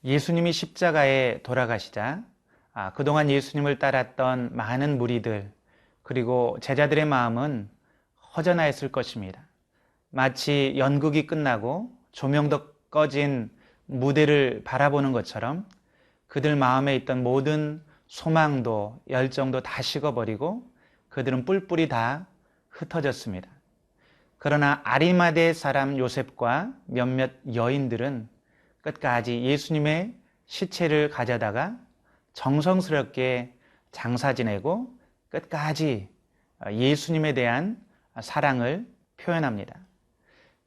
예수님이 십자가에 돌아가시자 그동안 예수님을 따랐던 많은 무리들 그리고 제자들의 마음은 허전하였을 것입니다. 마치 연극이 끝나고 조명도 꺼진 무대를 바라보는 것처럼 그들 마음에 있던 모든 소망도 열정도 다 식어버리고 그들은 뿔뿔이 다 흩어졌습니다. 그러나 아리마대 사람 요셉과 몇몇 여인들은 끝까지 예수님의 시체를 가져다가 정성스럽게 장사 지내고 끝까지 예수님에 대한 사랑을 표현합니다.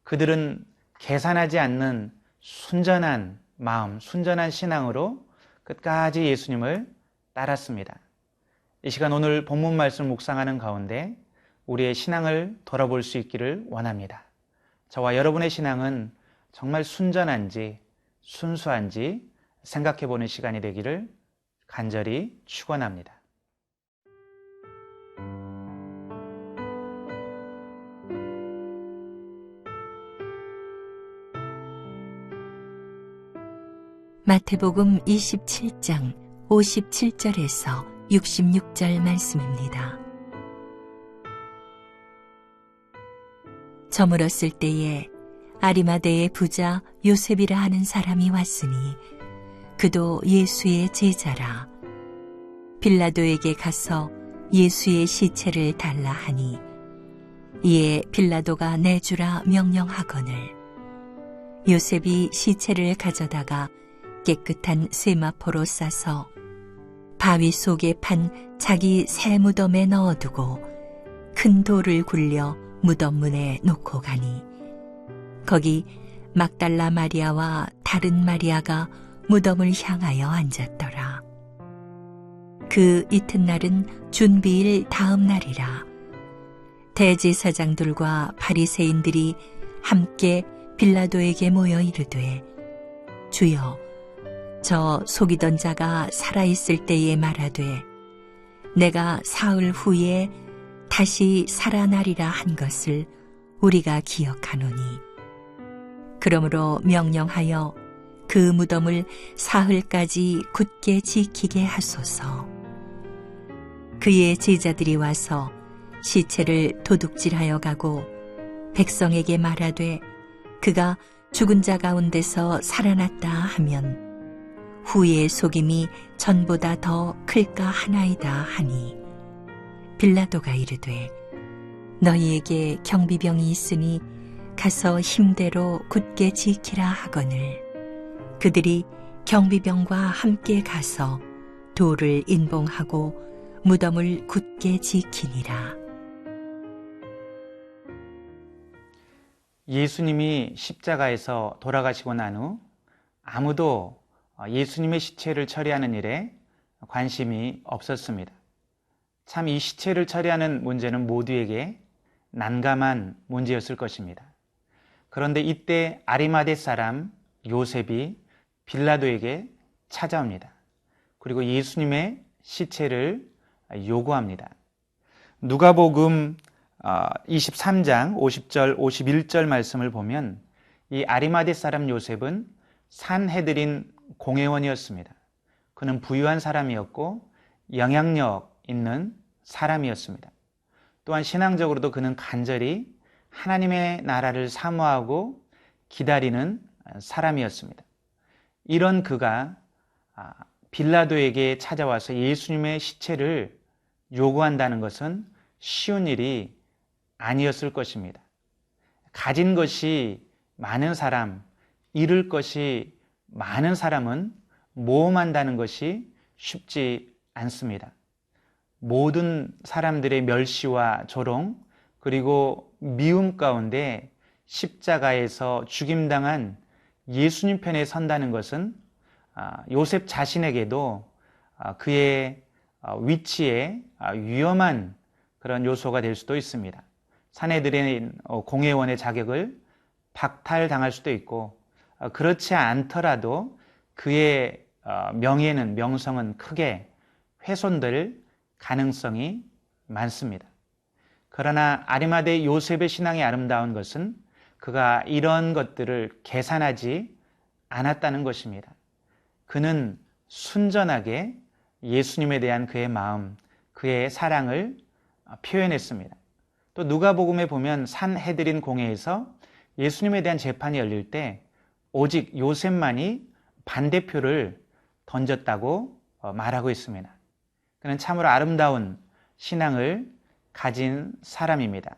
그들은 계산하지 않는 순전한 마음, 순전한 신앙으로 끝까지 예수님을 따랐습니다. 이 시간 오늘 본문 말씀 묵상하는 가운데 우리의 신앙을 돌아볼 수 있기를 원합니다. 저와 여러분의 신앙은 정말 순전한지 순수한지 생각해 보는 시간이 되기를 간절히 축원합니다. 마태복음 27장 57절에서 66절 말씀입니다. 저물었을 때에 아리마대의 부자 요셉이라 하는 사람이 왔으니 그도 예수의 제자라. 빌라도에게 가서 예수의 시체를 달라 하니 이에 빌라도가 내주라 명령하거늘 요셉이 시체를 가져다가 깨끗한 세마포로 싸서 바위 속에 판 자기 새 무덤에 넣어두고 큰 돌을 굴려 무덤 문에 놓고 가니 거기 막달라 마리아와 다른 마리아가 무덤을 향하여 앉았더라. 그 이튿날은 준비일 다음 날이라. 대제사장들과 바리새인들이 함께 빌라도에게 모여 이르되 주여 저 속이던 자가 살아있을 때에 말하되 내가 사흘 후에 다시 살아나리라 한 것을 우리가 기억하노니 그러므로 명령하여 그 무덤을 사흘까지 굳게 지키게 하소서. 그의 제자들이 와서 시체를 도둑질하여 가고 백성에게 말하되 그가 죽은 자 가운데서 살아났다 하면 후의 속임이 전보다 더 클까 하나이다 하니 빌라도가 이르되 너희에게 경비병이 있으니 가서 힘대로 굳게 지키라 하거늘 그들이 경비병과 함께 가서 돌을 인봉하고 무덤을 굳게 지키니라. 예수님이 십자가에서 돌아가시고 난 후 아무도 예수님의 시체를 처리하는 일에 관심이 없었습니다. 참 이 시체를 처리하는 문제는 모두에게 난감한 문제였을 것입니다. 그런데 이때 아리마대 사람 요셉이 빌라도에게 찾아옵니다. 그리고 예수님의 시체를 요구합니다. 누가복음 23장 50절 51절 말씀을 보면 이 아리마대 사람 요셉은 산헤드린 공회원이었습니다. 그는 부유한 사람이었고 영향력 있는 사람이었습니다. 또한 신앙적으로도 그는 간절히 하나님의 나라를 사모하고 기다리는 사람이었습니다. 이런 그가 빌라도에게 찾아와서 예수님의 시체를 요구한다는 것은 쉬운 일이 아니었을 것입니다. 가진 것이 많은 사람, 잃을 것이 많은 사람은 모험한다는 것이 쉽지 않습니다. 모든 사람들의 멸시와 조롱 그리고 미움 가운데 십자가에서 죽임당한 예수님 편에 선다는 것은 요셉 자신에게도 그의 위치에 위험한 그런 요소가 될 수도 있습니다. 산헤드린 공회원의 자격을 박탈당할 수도 있고 그렇지 않더라도 그의 명예는 명성은 크게 훼손될 가능성이 많습니다. 그러나 아리마대 요셉의 신앙이 아름다운 것은 그가 이런 것들을 계산하지 않았다는 것입니다. 그는 순전하게 예수님에 대한 그의 마음, 그의 사랑을 표현했습니다. 또 누가복음에 보면 산헤드린 공회에서 예수님에 대한 재판이 열릴 때 오직 요셉만이 반대표를 던졌다고 말하고 있습니다. 그는 참으로 아름다운 신앙을 가진 사람입니다.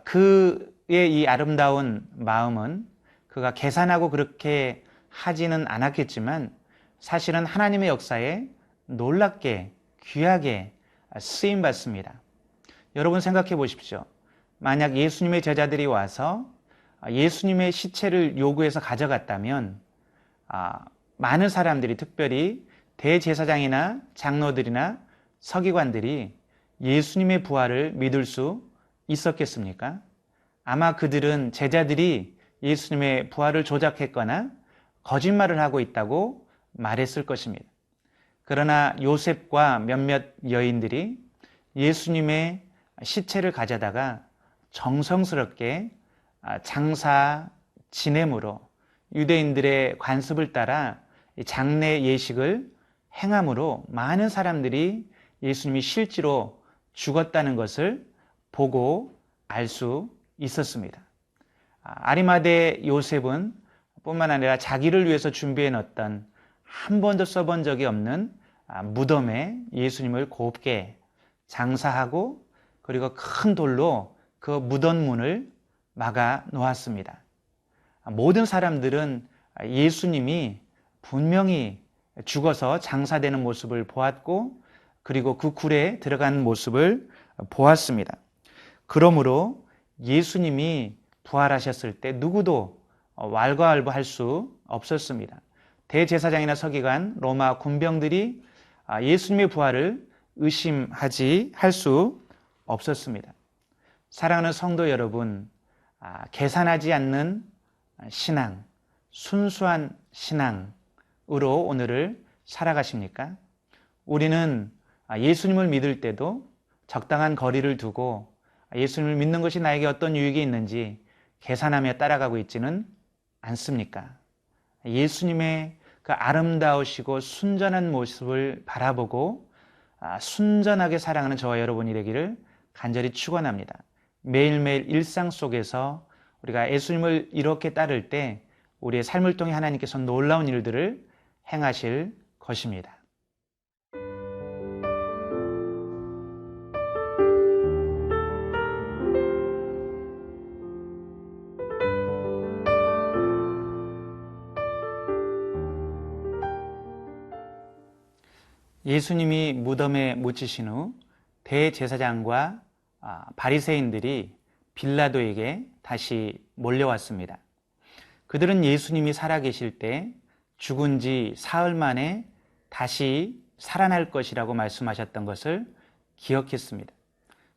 그의 이 아름다운 마음은 그가 계산하고 그렇게 하지는 않았겠지만 사실은 하나님의 역사에 놀랍게 귀하게 쓰임받습니다. 여러분 생각해 보십시오. 만약 예수님의 제자들이 와서 예수님의 시체를 요구해서 가져갔다면 많은 사람들이, 특별히 대제사장이나 장로들이나 서기관들이 예수님의 부활을 믿을 수 있었겠습니까? 아마 그들은 제자들이 예수님의 부활을 조작했거나 거짓말을 하고 있다고 말했을 것입니다. 그러나 요셉과 몇몇 여인들이 예수님의 시체를 가져다가 정성스럽게 장사 지냄으로 유대인들의 관습을 따라 장례 예식을 행함으로 많은 사람들이 예수님이 실제로 죽었다는 것을 보고 알 수 있었습니다. 아리마대 요셉은 뿐만 아니라 자기를 위해서 준비해 놓았던 한 번도 써본 적이 없는 무덤에 예수님을 곱게 장사하고 그리고 큰 돌로 그 무덤 문을 막아 놓았습니다. 모든 사람들은 예수님이 분명히 죽어서 장사되는 모습을 보았고 그리고 그 굴에 들어가는 모습을 보았습니다. 그러므로 예수님이 부활하셨을 때 누구도 왈가왈부할 수 없었습니다. 대제사장이나 서기관, 로마 군병들이 예수님의 부활을 의심하지 할 수 없었습니다. 사랑하는 성도 여러분, 계산하지 않는 신앙, 순수한 신앙으로 오늘을 살아가십니까? 우리는 예수님을 믿을 때도 적당한 거리를 두고 예수님을 믿는 것이 나에게 어떤 유익이 있는지 계산하며 따라가고 있지는 않습니까? 예수님의 그 아름다우시고 순전한 모습을 바라보고 순전하게 사랑하는 저와 여러분이 되기를 간절히 축원합니다. 매일매일 일상 속에서 우리가 예수님을 이렇게 따를 때 우리의 삶을 통해 하나님께서 놀라운 일들을 행하실 것입니다. 예수님이 무덤에 묻히신 후 대제사장과 바리새인들이 빌라도에게 다시 몰려왔습니다. 그들은 예수님이 살아계실 때 죽은 지 사흘 만에 다시 살아날 것이라고 말씀하셨던 것을 기억했습니다.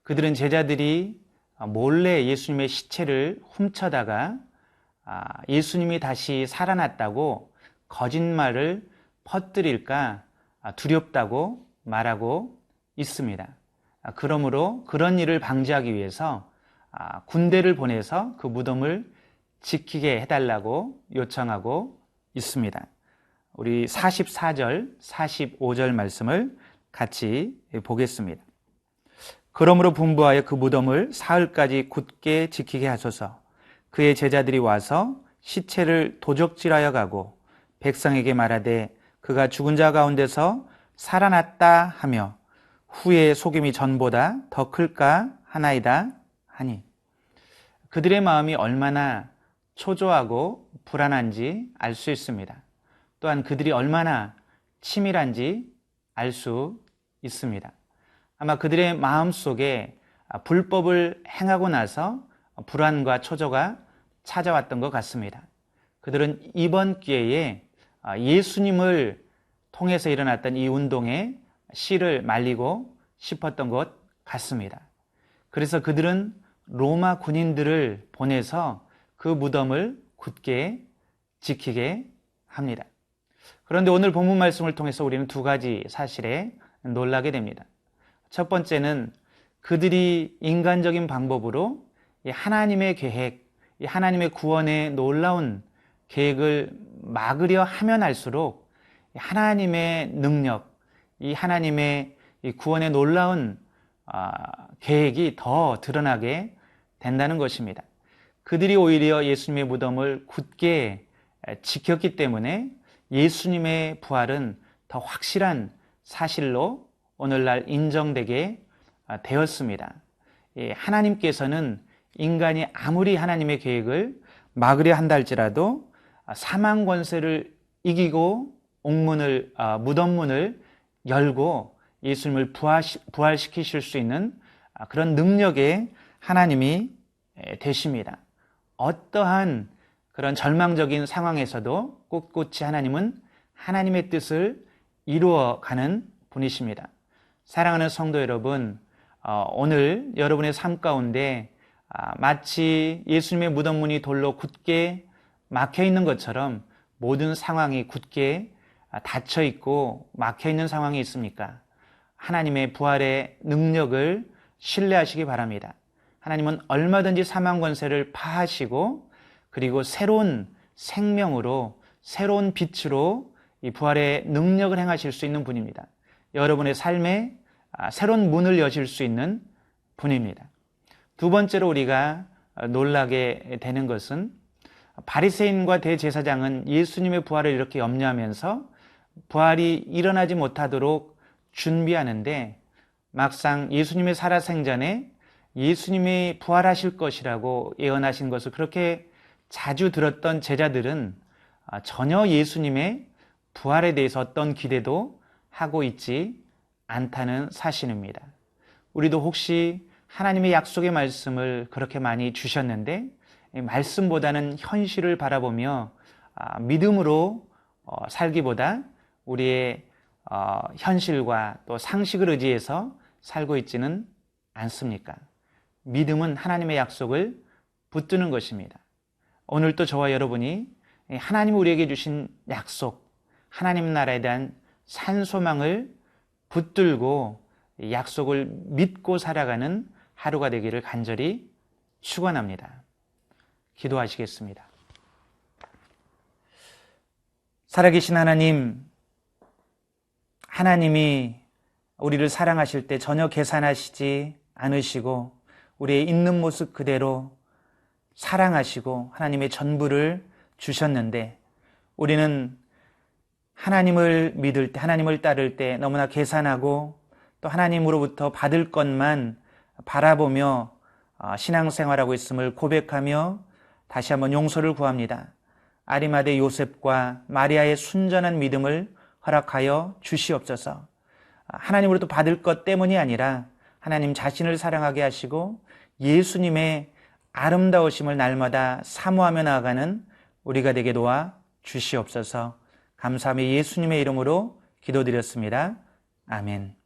그들은 제자들이 몰래 예수님의 시체를 훔쳐다가 예수님이 다시 살아났다고 거짓말을 퍼뜨릴까 두렵다고 말하고 있습니다. 그러므로 그런 일을 방지하기 위해서 군대를 보내서 그 무덤을 지키게 해달라고 요청하고 있습니다. 우리 44절, 45절 말씀을 같이 보겠습니다. 그러므로 분부하여 그 무덤을 사흘까지 굳게 지키게 하소서. 그의 제자들이 와서 시체를 도적질하여 가고 백성에게 말하되 그가 죽은 자 가운데서 살아났다 하며 후에 속임이 전보다 더 클까 하나이다 하니. 그들의 마음이 얼마나 초조하고 불안한지 알 수 있습니다. 또한 그들이 얼마나 치밀한지 알 수 있습니다. 아마 그들의 마음 속에 불법을 행하고 나서 불안과 초조가 찾아왔던 것 같습니다. 그들은 이번 기회에 예수님을 통해서 일어났던 이 운동에 씨를 말리고 싶었던 것 같습니다. 그래서 그들은 로마 군인들을 보내서 그 무덤을 굳게 지키게 합니다. 그런데 오늘 본문 말씀을 통해서 우리는 두 가지 사실에 놀라게 됩니다. 첫 번째는 그들이 인간적인 방법으로 하나님의 계획, 하나님의 구원의 놀라운 계획을 막으려 하면 할수록 하나님의 능력, 이 하나님의 이 구원의 놀라운 계획이 더 드러나게 된다는 것입니다. 그들이 오히려 예수님의 무덤을 굳게 지켰기 때문에 예수님의 부활은 더 확실한 사실로 오늘날 인정되게 되었습니다. 하나님께서는 인간이 아무리 하나님의 계획을 막으려 한다 할지라도 사망 권세를 이기고 무덤 문을 열고 예수님을 부활시키실 수 있는 그런 능력의 하나님이 되십니다. 어떠한 그런 절망적인 상황에서도 꿋꿋이 하나님은 하나님의 뜻을 이루어가는 분이십니다. 사랑하는 성도 여러분, 오늘 여러분의 삶 가운데 마치 예수님의 무덤 문이 돌로 굳게 막혀 있는 것처럼 모든 상황이 굳게 닫혀 있고 막혀 있는 상황이 있습니까? 하나님의 부활의 능력을 신뢰하시기 바랍니다. 하나님은 얼마든지 사망 권세를 파하시고 그리고 새로운 생명으로 새로운 빛으로 이 부활의 능력을 행하실 수 있는 분입니다. 여러분의 삶에 새로운 문을 여실 수 있는 분입니다. 두 번째로 우리가 놀라게 되는 것은 바리새인과 대제사장은 예수님의 부활을 이렇게 염려하면서 부활이 일어나지 못하도록 준비하는데 막상 예수님의 살아생전에 예수님이 부활하실 것이라고 예언하신 것을 그렇게 자주 들었던 제자들은 전혀 예수님의 부활에 대해서 어떤 기대도 하고 있지 않다는 사실입니다. 우리도 혹시 하나님의 약속의 말씀을 그렇게 많이 주셨는데 말씀보다는 현실을 바라보며 믿음으로 살기보다 우리의 현실과 또 상식을 의지해서 살고 있지는 않습니까? 믿음은 하나님의 약속을 붙드는 것입니다. 오늘 또 저와 여러분이 하나님이 우리에게 주신 약속, 하나님 나라에 대한 산소망을 붙들고 약속을 믿고 살아가는 하루가 되기를 간절히 축원합니다. 기도하시겠습니다. 살아계신 하나님, 하나님이 우리를 사랑하실 때 전혀 계산하시지 않으시고 우리의 있는 모습 그대로 사랑하시고 하나님의 전부를 주셨는데 우리는 하나님을 믿을 때, 하나님을 따를 때 너무나 계산하고 또 하나님으로부터 받을 것만 바라보며 신앙생활하고 있음을 고백하며 다시 한번 용서를 구합니다. 아리마대 요셉과 마리아의 순전한 믿음을 허락하여 주시옵소서. 하나님으로부터 받을 것 때문이 아니라 하나님 자신을 사랑하게 하시고 예수님의 아름다우심을 날마다 사모하며 나아가는 우리가 되게 도와 주시옵소서. 감사하며 예수님의 이름으로 기도드렸습니다. 아멘.